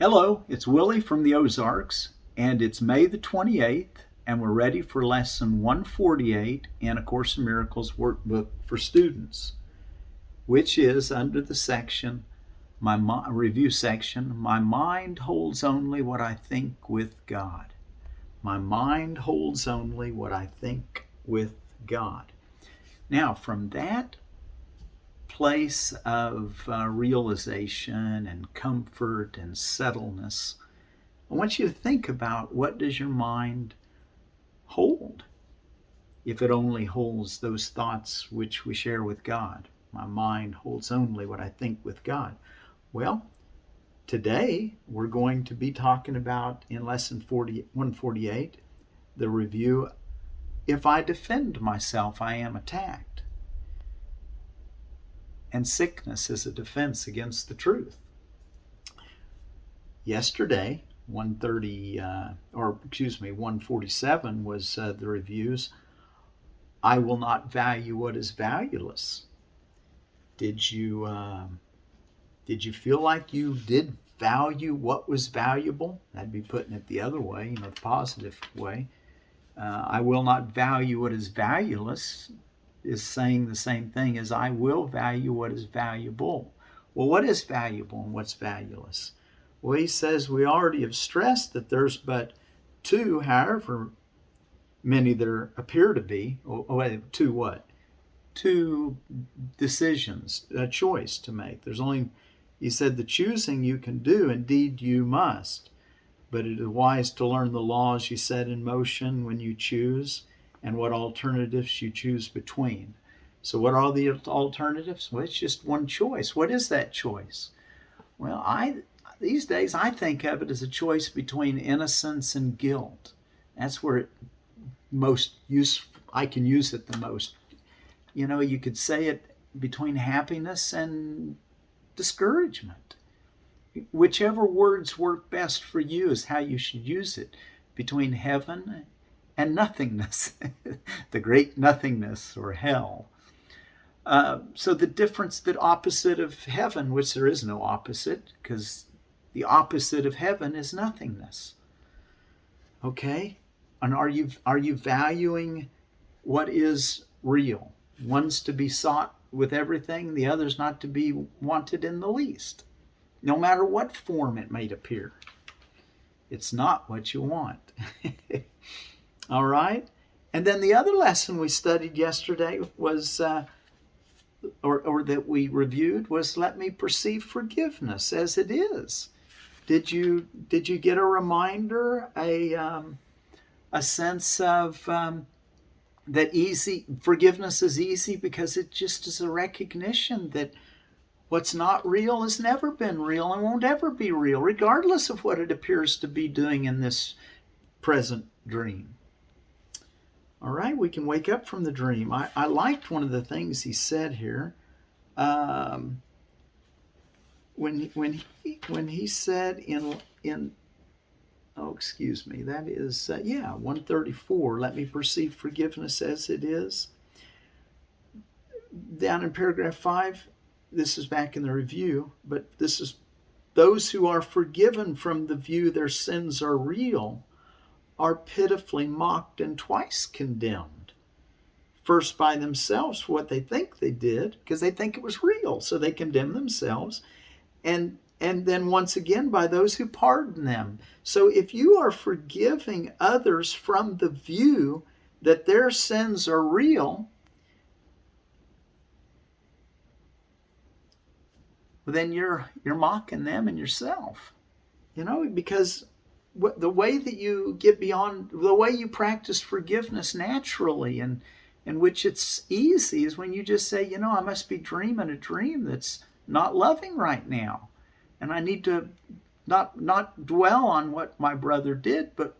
Hello, it's Willie from the Ozarks, and it's May the 28th, and we're ready for lesson 148 in A Course in Miracles Workbook for Students, which is under the section, review section, My Mind Holds Only What I Think with God. My mind holds only what I think with God. Now, from that place of realization and comfort and settledness, I want you to think about, what does your mind hold? If it only holds those thoughts which we share with God. My mind holds only what I think with God. Well, today we're going to be talking about, in lesson 148, the review, if I defend myself, I am attacked. And sickness is a defense against the truth. Yesterday, 147 was the reviews. I will not value what is valueless. Did you feel like you did value what was valuable? That'd be putting it the other way, the positive way. I will not value what is valueless is saying the same thing as I will value what is valuable. Well, what is valuable and what's valueless? Well, he says we already have stressed that there's but two, however many there appear to be. Two what? Two decisions, a choice to make. There's only, he said, the choosing you can do, indeed you must. But it is wise to learn the laws you set in motion when you choose, and what alternatives you choose between. So what are the alternatives? Well, it's just one choice. What is that choice? Well, these days I think of it as a choice between innocence and guilt. That's where I can use it the most. You could say it between happiness and discouragement. Whichever words work best for you is how you should use it. Between heaven and nothingness, the great nothingness, or hell. So the difference, the opposite of heaven, which there is no opposite, because the opposite of heaven is nothingness. Okay? And are you valuing what is real? One's to be sought with everything, the other's not to be wanted in the least, no matter what form it may appear. It's not what you want. All right? And then the other lesson we studied yesterday was, or that we reviewed, was let me perceive forgiveness as it is. Did you get a reminder, a sense of that forgiveness is easy because it just is a recognition that what's not real has never been real and won't ever be real, regardless of what it appears to be doing in this present dream. All right, we can wake up from the dream. I liked one of the things he said here. When he said that is 134. Let me perceive forgiveness as it is. Down in paragraph 5. This is back in the review, but this is those who are forgiven from the view their sins are real are pitifully mocked and twice condemned. First by themselves for what they think they did, because they think it was real, so they condemn themselves, and then once again by those who pardon them. So if you are forgiving others from the view that their sins are real, then you're mocking them and yourself, because the way that you get beyond, the way you practice forgiveness naturally, and in which it's easy, is when you just say, I must be dreaming a dream that's not loving right now, and I need to not dwell on what my brother did, but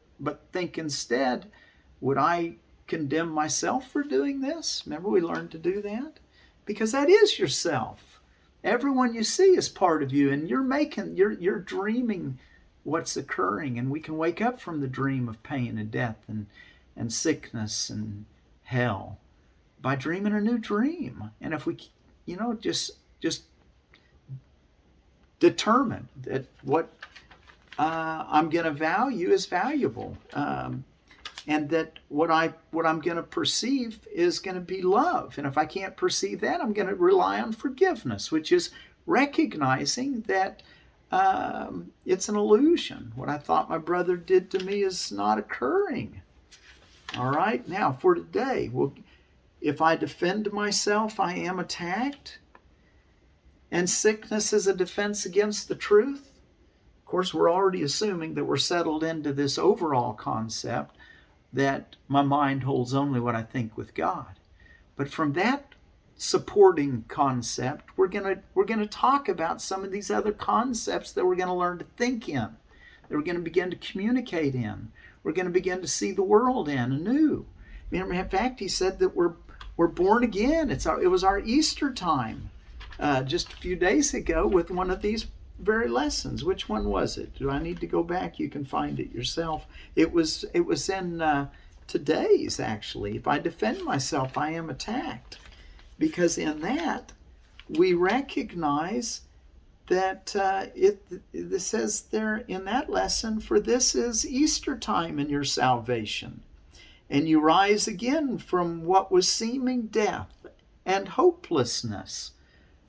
think instead, would I condemn myself for doing this? Remember, we learned to do that, because that is yourself. Everyone you see is part of you, and you're dreaming what's occurring, and we can wake up from the dream of pain and death and sickness and hell by dreaming a new dream. And if we just determine that what I'm going to value as valuable. And that what I'm going to perceive is going to be love. And if I can't perceive that, I'm going to rely on forgiveness, which is recognizing that it's an illusion. What I thought my brother did to me is not occurring. All right, now for today, if I defend myself, I am attacked. And sickness is a defense against the truth. Of course, we're already assuming that we're settled into this overall concept that my mind holds only what I think with God. But from that supporting concept, we're gonna talk about some of these other concepts that we're going to learn to think in, that we're going to begin to communicate in. We're going to begin to see the world in anew. In fact, he said that we're born again. It was our Easter time just a few days ago with one of these very lessons. Which one was it? Do I need to go back? You can find it yourself. It was in today's, actually. If I defend myself, I am attacked. Because in that, we recognize that it says there in that lesson, for this is Easter time in your salvation. And you rise again from what was seeming death and hopelessness.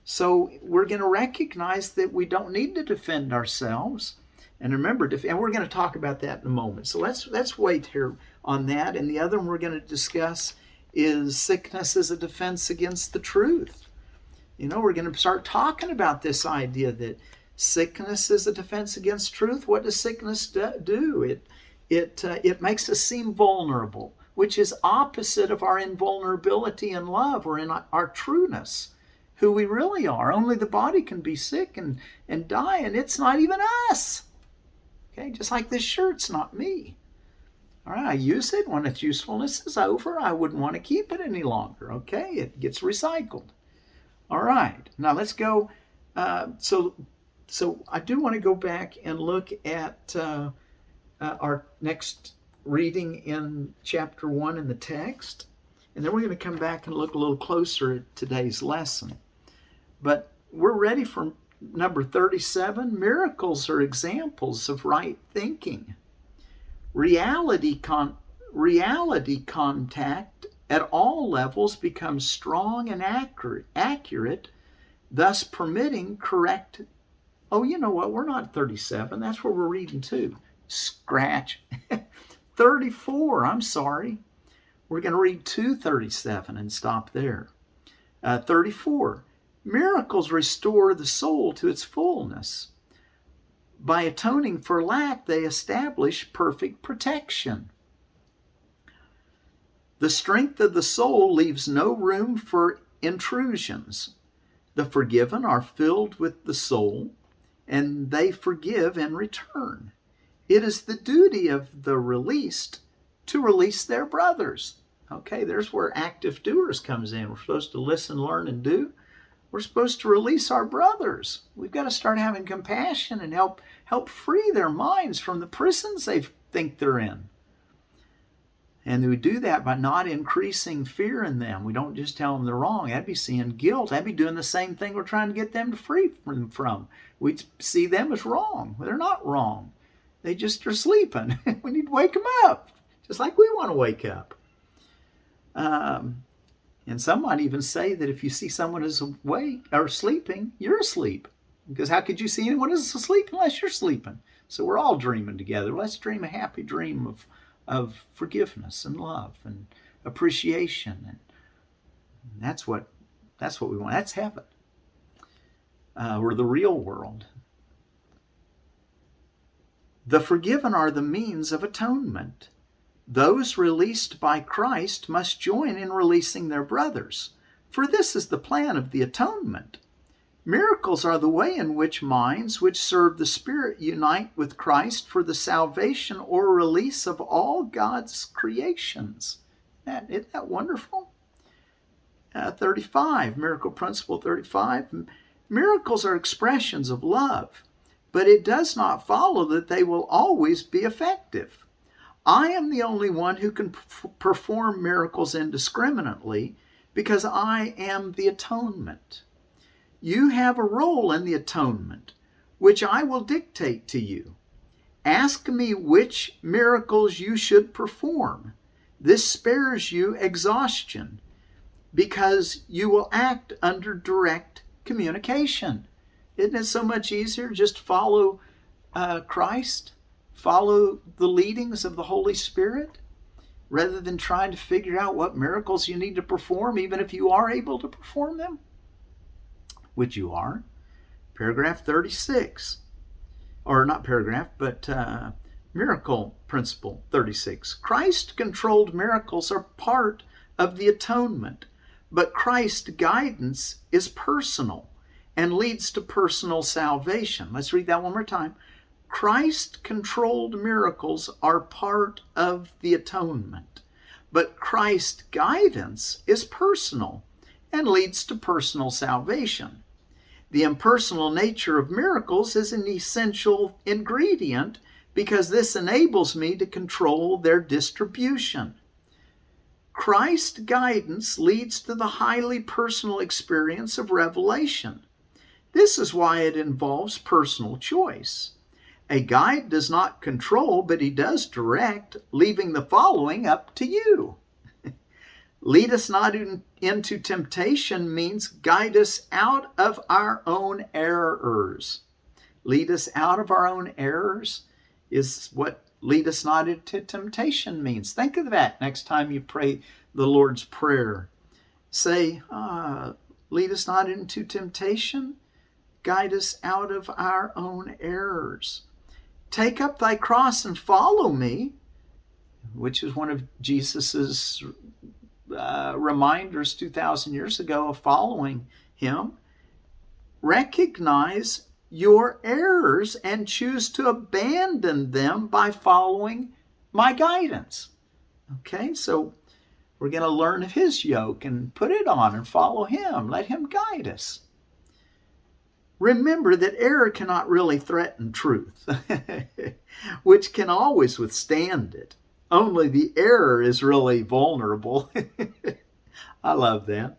So we're going to recognize that we don't need to defend ourselves. And remember, and we're going to talk about that in a moment. So let's wait here on that. And the other one we're going to discuss is sickness as a defense against the truth. We're going to start talking about this idea that sickness is a defense against truth. What does sickness do? It makes us seem vulnerable, which is opposite of our invulnerability in love or in our trueness, who we really are. Only the body can be sick and die, and it's not even us. Okay, just like this shirt's not me. All right, I use it. When its usefulness is over, I wouldn't want to keep it any longer. Okay, it gets recycled. All right, now let's go. So I do want to go back and look at our next reading in chapter 1 in the text. And then we're going to come back and look a little closer at today's lesson. But we're ready for number 37. Miracles are examples of right thinking. Reality contact at all levels becomes strong and accurate, thus permitting correct. Oh, you know what? We're not 37. That's where we're reading to. Scratch. 34. I'm sorry. We're going to read 2:37 and stop there. 34. Miracles restore the soul to its fullness. By atoning for lack, they establish perfect protection. The strength of the soul leaves no room for intrusions. The forgiven are filled with the soul, and they forgive in return. It is the duty of the released to release their brothers. Okay, there's where active doers comes in. We're supposed to listen, learn, and do. We're supposed to release our brothers. We've got to start having compassion and help free their minds from the prisons they think they're in. And we do that by not increasing fear in them. We don't just tell them they're wrong. That'd be seeing guilt. That'd be doing the same thing we're trying to get them to free from. We see them as wrong. They're not wrong. They just are sleeping. We need to wake them up, just like we want to wake up. And some might even say that if you see someone is awake or sleeping, you're asleep. Because how could you see anyone as asleep unless you're sleeping? So we're all dreaming together. Let's dream a happy dream of forgiveness and love and appreciation. And that's what we want. That's heaven. Or the real world. The forgiven are the means of atonement. Those released by Christ must join in releasing their brothers, for this is the plan of the atonement. Miracles are the way in which minds which serve the Spirit unite with Christ for the salvation or release of all God's creations. Isn't that wonderful? 35, Miracle Principle 35. Miracles are expressions of love, but it does not follow that they will always be effective. I am the only one who can perform miracles indiscriminately because I am the atonement. You have a role in the atonement, which I will dictate to you. Ask me which miracles you should perform. This spares you exhaustion because you will act under direct communication. Isn't it so much easier just to follow Christ, follow the leadings of the Holy Spirit, rather than trying to figure out what miracles you need to perform, even if you are able to perform them? Which you are. Paragraph 36. Or not paragraph, but miracle principle 36. Christ-controlled miracles are part of the atonement, but Christ's guidance is personal and leads to personal salvation. Let's read that one more time. Christ-controlled miracles are part of the atonement, but Christ's guidance is personal and leads to personal salvation. The impersonal nature of miracles is an essential ingredient because this enables me to control their distribution. Christ's guidance leads to the highly personal experience of revelation. This is why it involves personal choice. A guide does not control, but he does direct, leaving the following up to you. Lead us not into temptation means guide us out of our own errors. Lead us out of our own errors is what lead us not into temptation means. Think of that next time you pray the Lord's Prayer. Say, lead us not into temptation, guide us out of our own errors. Take up thy cross and follow me, which is one of Jesus's reminders 2,000 years ago of following him. Recognize your errors and choose to abandon them by following my guidance. Okay, so we're going to learn of his yoke and put it on and follow him. Let him guide us. Remember that error cannot really threaten truth, which can always withstand it. Only the error is really vulnerable. I love that.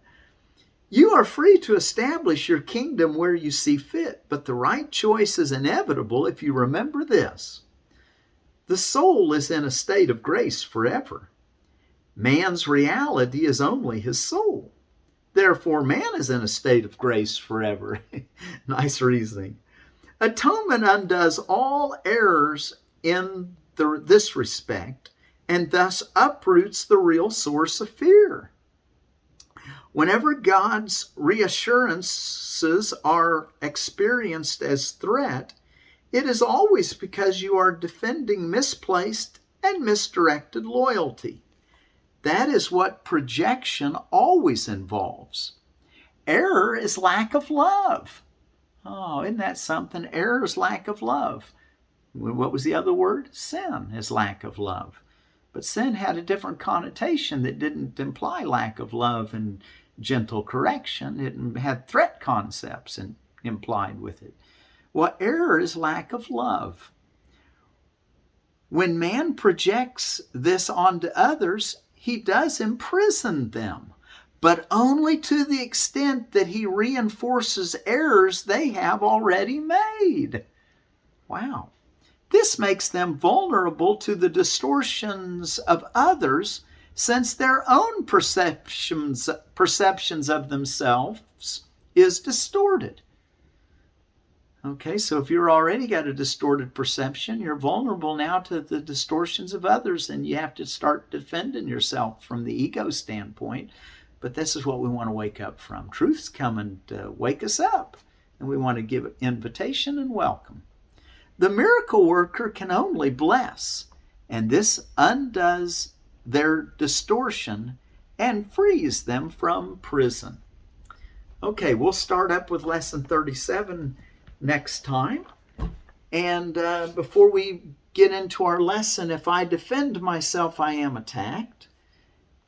You are free to establish your kingdom where you see fit, but the right choice is inevitable if you remember this. The soul is in a state of grace forever. Man's reality is only his soul. Therefore, man is in a state of grace forever. Nice reasoning. Atonement undoes all errors in this respect and thus uproots the real source of fear. Whenever God's reassurances are experienced as threat, it is always because you are defending misplaced and misdirected loyalty. That is what projection always involves. Error is lack of love. Oh, isn't that something? Error is lack of love. What was the other word? Sin is lack of love. But sin had a different connotation that didn't imply lack of love and gentle correction. It had threat concepts implied with it. Well, error is lack of love. When man projects this onto others, he does imprison them, but only to the extent that he reinforces errors they have already made. Wow. This makes them vulnerable to the distortions of others, since their own perceptions of themselves is distorted. Okay, so if you're already got a distorted perception, you're vulnerable now to the distortions of others, and you have to start defending yourself from the ego standpoint. But this is what we want to wake up from. Truth's coming to wake us up, and we want to give it invitation and welcome. The miracle worker can only bless, and this undoes their distortion and frees them from prison. Okay, we'll start up with lesson 37 next time. And before we get into our lesson, if I defend myself, I am attacked.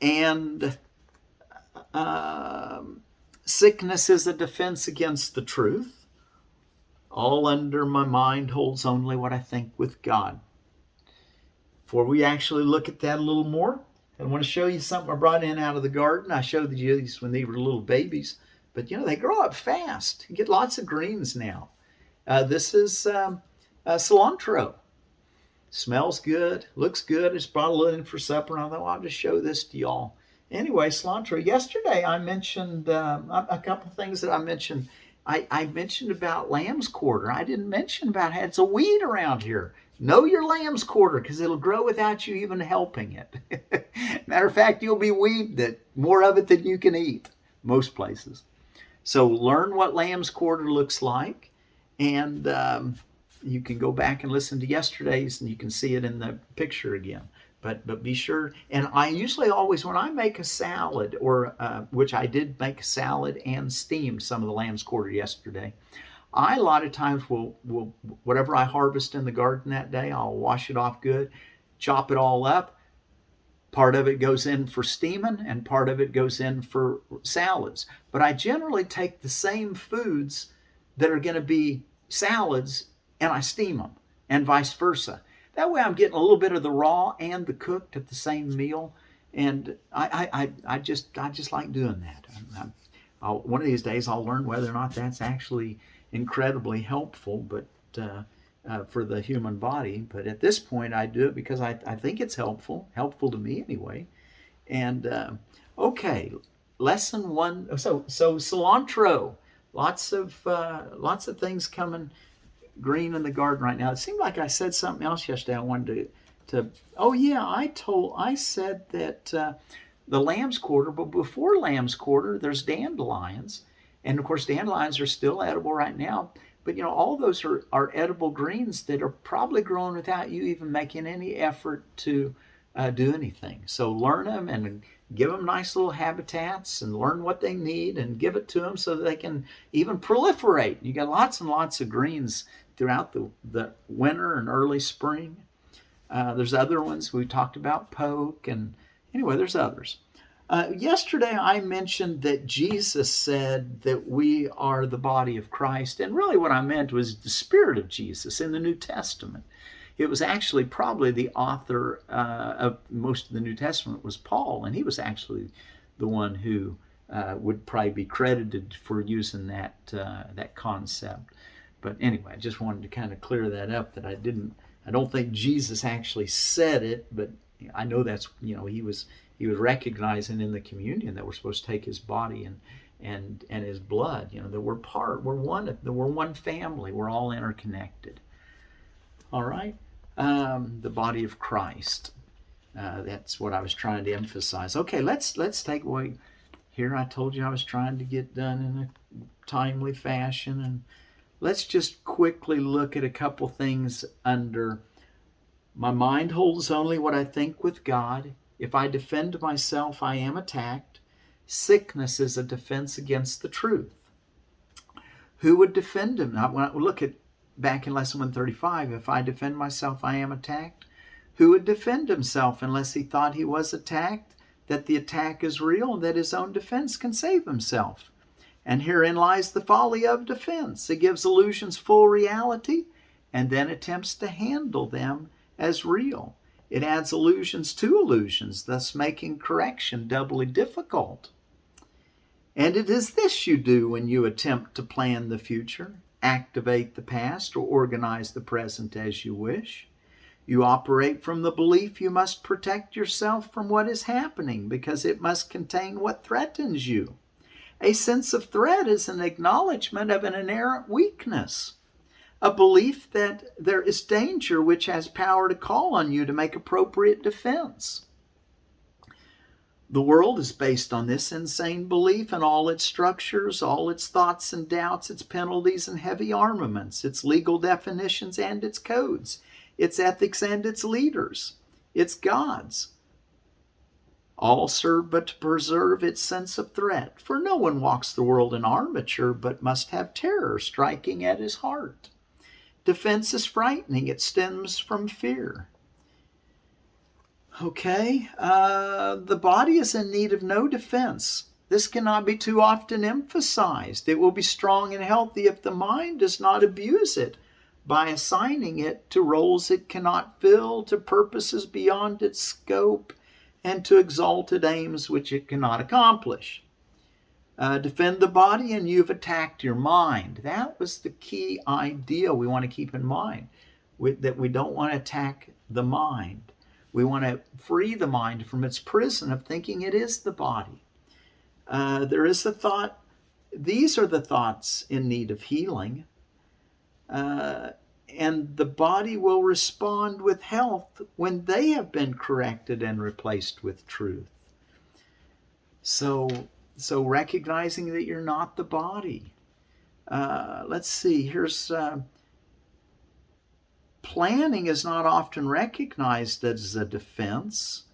And sickness is a defense against the truth. All under my mind holds only what I think with God. Before we actually look at that a little more, I want to show you something I brought in out of the garden. I showed you these when they were little babies. But, they grow up fast. You get lots of greens now. This is cilantro. Smells good, looks good. I just brought a little in for supper, and I thought, well, I'll just show this to y'all. Anyway, cilantro. Yesterday I mentioned a couple things that I mentioned. I mentioned about lamb's quarter. I didn't mention about how it's a weed around here. Know your lamb's quarter, because it'll grow without you even helping it. Matter of fact, you'll be weeded it, more of it than you can eat, most places. So learn what lamb's quarter looks like, and you can go back and listen to yesterday's, and you can see it in the picture again. But be sure, and I usually always, when I make a salad, or which I did make a salad and steamed some of the lamb's quarter yesterday, I a lot of times will whatever I harvest in the garden that day, I'll wash it off good, chop it all up. Part of it goes in for steaming, and part of it goes in for salads. But I generally take the same foods that are going to be salads, and I steam them, and vice versa. That way I'm getting a little bit of the raw and the cooked at the same meal, and I just like doing that. One of these days I'll learn whether or not that's actually incredibly helpful, but for the human body. But at this point I do it because I think it's helpful to me anyway. And okay, lesson one. So cilantro, lots of things coming green in the garden right now. It seemed like I said something else yesterday I wanted to oh yeah, I said that the lamb's quarter, but before lamb's quarter there's dandelions, and of course dandelions are still edible right now, but all those are edible greens that are probably growing without you even making any effort to do anything. So learn them and give them nice little habitats, and learn what they need and give it to them so that they can even proliferate. You got lots and lots of greens throughout the winter and early spring. There's other ones. We talked about poke, and anyway, there's others. Yesterday I mentioned that Jesus said that we are the body of Christ, and really what I meant was the Spirit of Jesus in the New Testament. It was actually probably the author of most of the New Testament was Paul, and he was actually the one who would probably be credited for using that concept. But anyway, I just wanted to kind of clear that up, that I don't think Jesus actually said it, but I know that's, he was recognizing in the communion that we're supposed to take his body and his blood, that we're one family, we're all interconnected. All right. The body of Christ. That's what I was trying to emphasize. Okay, let's take away here. I told you I was trying to get done in a timely fashion, and let's just quickly look at a couple things under my mind holds only what I think with God. If I defend myself, I am attacked. Sickness is a defense against the truth. Who would defend him? Now, when I look at back in lesson 135, if I defend myself, I am attacked. Who would defend himself unless he thought he was attacked, that the attack is real, and that his own defense can save himself? And herein lies the folly of defense. It gives illusions full reality and then attempts to handle them as real. It adds illusions to illusions, thus making correction doubly difficult. And it is this you do when you attempt to plan the future, activate the past, or organize the present as you wish. You operate from the belief you must protect yourself from what is happening because it must contain what threatens you. A sense of threat is an acknowledgement of an inherent weakness, a belief that there is danger which has power to call on you to make appropriate defense. The world is based on this insane belief and all its structures, all its thoughts and doubts, its penalties and heavy armaments, its legal definitions and its codes, its ethics and its leaders, its gods. All serve but to preserve its sense of threat, for no one walks the world in armature but must have terror striking at his heart. Defense is frightening, it stems from fear. Okay, the body is in need of no defense. This cannot be too often emphasized. It will be strong and healthy if the mind does not abuse it by assigning it to roles it cannot fill, to purposes beyond its scope, and to exalted aims which it cannot accomplish. Defend the body and you've attacked your mind. That was the key idea we want to keep in mind. that we don't want to attack the mind. We want to free the mind from its prison of thinking it is the body. There is a thought, these are the thoughts in need of healing. And the body will respond with health when they have been corrected and replaced with truth. So recognizing that you're not the body. Let's see, here's planning is not often recognized as a defense.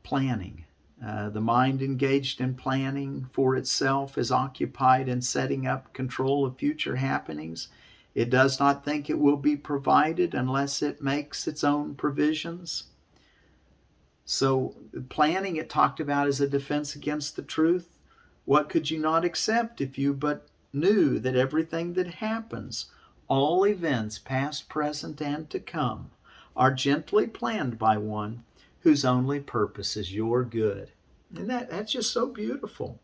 Planning. The mind engaged in planning for itself is occupied in setting up control of future happenings. It does not think it will be provided unless it makes its own provisions. So planning, it talked about as a defense against the truth. What could you not accept if you but knew that everything that happens, all events past, present, and to come, are gently planned by one whose only purpose is your good? And that's just so beautiful.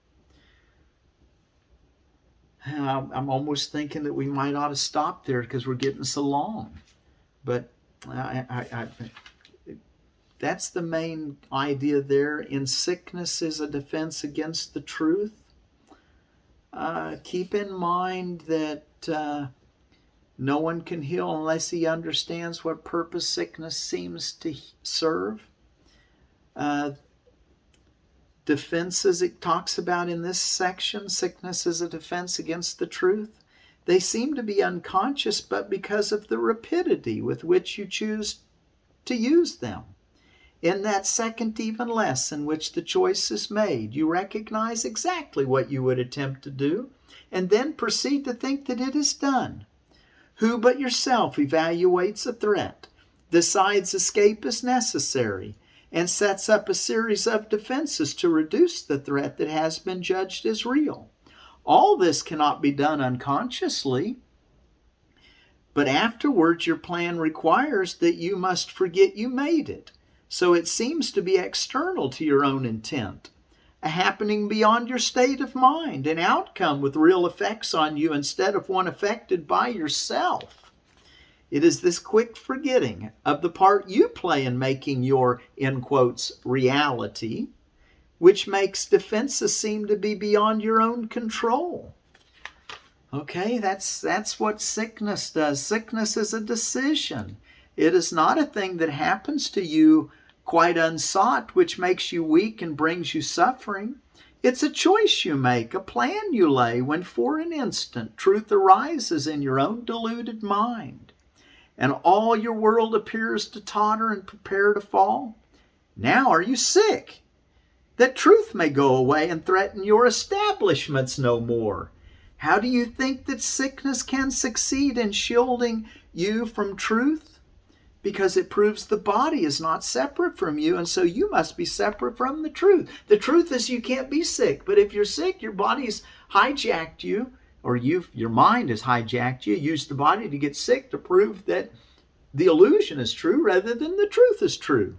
I'm almost thinking that we might ought to stop there because we're getting so long. But that's the main idea there. In sickness is a defense against the truth. Keep in mind that no one can heal unless he understands what purpose sickness seems to serve. Defenses it talks about in this section, sickness is a defense against the truth. They seem to be unconscious, but because of the rapidity with which you choose to use them. In that second, even less, in which the choice is made, you recognize exactly what you would attempt to do, and then proceed to think that it is done. Who but yourself evaluates a threat, decides escape is necessary, and sets up a series of defenses to reduce the threat that has been judged as real? All this cannot be done unconsciously, but afterwards your plan requires that you must forget you made it. So it seems to be external to your own intent, a happening beyond your state of mind, an outcome with real effects on you instead of one affected by yourself. It is this quick forgetting of the part you play in making your, in quotes, reality, which makes defenses seem to be beyond your own control. Okay, that's what sickness does. Sickness is a decision. It is not a thing that happens to you quite unsought, which makes you weak and brings you suffering. It's a choice you make, a plan you lay when for an instant truth arises in your own deluded mind, and all your world appears to totter and prepare to fall. Now are you sick, that truth may go away and threaten your establishments no more? How do you think that sickness can succeed in shielding you from truth? Because it proves the body is not separate from you, and so you must be separate from the truth. The truth is you can't be sick, but if you're sick, your body's hijacked you, or your mind has hijacked you, used the body to get sick to prove that the illusion is true rather than the truth is true.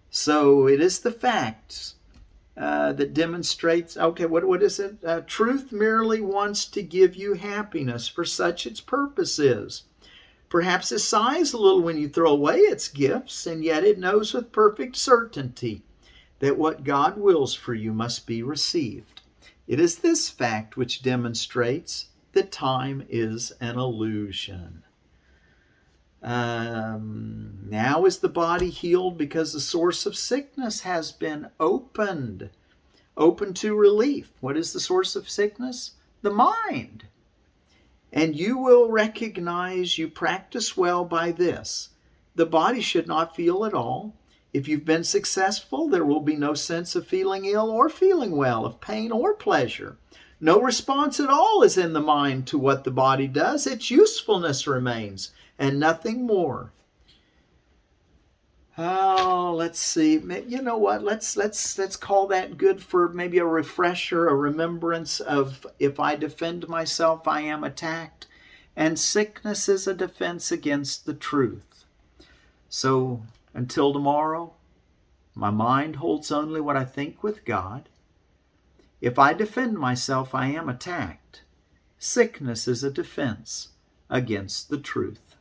So it is the facts that demonstrates, okay, what is it? Truth merely wants to give you happiness, for such its purpose is. Perhaps it sighs a little when you throw away its gifts, and yet it knows with perfect certainty that what God wills for you must be received. It is this fact which demonstrates that time is an illusion. Now is the body healed because the source of sickness has been open to relief. What is the source of sickness? The mind. And you will recognize you practice well by this. The body should not feel at all. If you've been successful, there will be no sense of feeling ill or feeling well, of pain or pleasure. No response at all is in the mind to what the body does. Its usefulness remains, and nothing more. Oh, let's see. You know what? Let's call that good for maybe a refresher, a remembrance of, if I defend myself, I am attacked. And sickness is a defense against the truth. So until tomorrow, my mind holds only what I think with God. If I defend myself, I am attacked. Sickness is a defense against the truth.